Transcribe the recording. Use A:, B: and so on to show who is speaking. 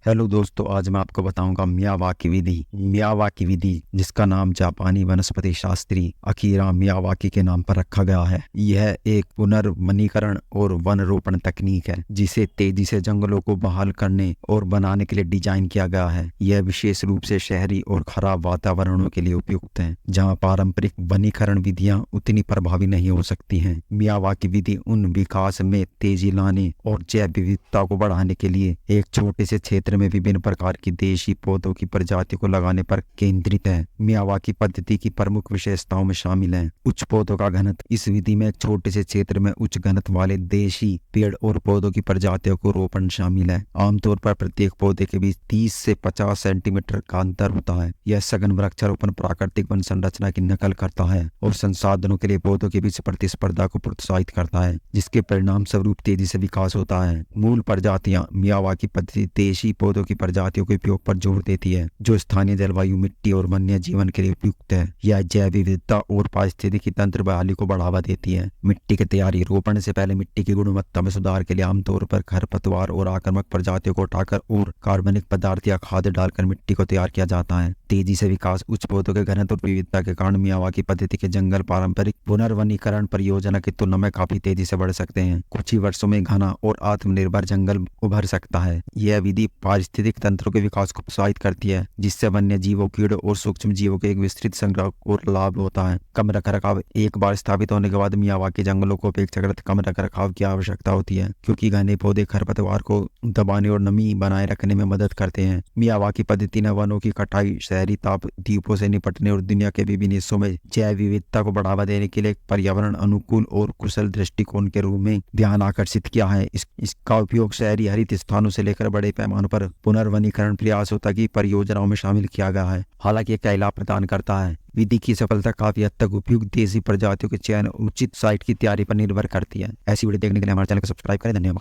A: Hello दोस्तों, आज मैं आपको बताऊंगा मियावाकी विधि जिसका नाम जापानी वनस्पति शास्त्री अकीरा मियावाकी के नाम पर रखा गया है। यह एक पुनर्वनीकरण और वन रोपण तकनीक है जिसे तेजी से जंगलों को बहाल करने और बनाने के लिए डिजाइन किया गया है। यह विशेष रूप से शहरी और खराब वातावरणों के लिए उपयुक्त है जहाँ पारंपरिक वनीकरण विधियां उतनी प्रभावी नहीं हो सकती हैं। मियावाकी विधि उन विकास में तेजी लाने और जैव विविधता को बढ़ाने के लिए एक छोटे से क्षेत्र में विभिन्न प्रकार की देशी पौधों की प्रजातियों को लगाने पर केंद्रित है। मियावाकी पद्धति की प्रमुख विशेषताओं में शामिल है उच्च पौधों का घनत्व। इस विधि में छोटे से क्षेत्र में उच्च घनत्व वाले देशी पेड़ और पौधों की प्रजातियों को रोपण शामिल है। आमतौर पर प्रत्येक पौधे के बीच 30 से 50 सेंटीमीटर का अंतर होता है। यह सघन वृक्षारोपण प्राकृतिक वन संरचना की नकल करता है और संसाधनों के लिए पौधों के बीच प्रतिस्पर्धा को प्रोत्साहित करता है, जिसके परिणाम स्वरूप तेजी से विकास होता है। मूल प्रजातियां मियावाकी पद्धति देशी पौधों की प्रजातियों के उपयोग पर जोर देती है जो स्थानीय जलवायु, मिट्टी और वन्य जीवन के लिए उपयुक्त है। यह जैव विविधता और पारिस्थितिकी तंत्र बहाली को बढ़ावा देती है। मिट्टी की तैयारी। रोपण से पहले मिट्टी की गुणवत्ता में सुधार के लिए आमतौर पर खरपतवार और आक्रामक प्रजातियों को हटाकर और कार्बनिक पदार्थ या खाद डालकर मिट्टी को तैयार किया जाता है। तेजी से विकास। उच्च पौधों के घनत्व और विविधता के कारण मियावाकी पद्धति के जंगल पारंपरिक पुनर्वनीकरण परियोजना की तुलना में काफी तेजी से बढ़ सकते हैं। कुछ ही वर्षों में घना और आत्मनिर्भर जंगल उभर सकता है। यह विधि पारिस्थितिक तंत्रों के विकास को प्रोत्साहित करती है जिससे वन्य जीवों, कीड़ों और सूक्ष्म जीवों के एक विस्तृत संग्रह और लाभ होता है। कम रखरखाव। एक बार स्थापित होने के बाद मियावाकी जंगलों को अपेक्षाकृत कम रखरखाव की आवश्यकता होती है क्योंकि घने पौधे खरपतवार को दबाने और नमी बनाए रखने में मदद करते हैं। मियावाकी पद्धति ने वनों की कटाई, शहरी ताप द्वीपों से निपटने और दुनिया के विभिन्न हिस्सों में जैव विविधता को बढ़ावा देने के लिए एक पर्यावरण अनुकूल और कुशल दृष्टिकोण के रूप में ध्यान आकर्षित किया है। इसका उपयोग शहरी हरित स्थानों से लेकर बड़े पैमाने पर पुनर्वनीकरण प्रयासों तक की परियोजनाओं में शामिल किया गया है। हालांकि यह लाभ प्रदान करता है। विधि की सफलता काफी हद तक उपयुक्त देशी प्रजातियों के चयन, उचित साइट की तैयारी पर निर्भर करती है। ऐसी वीडियो देखने के लिए हमारे चैनल को सब्सक्राइब करें। धन्यवाद।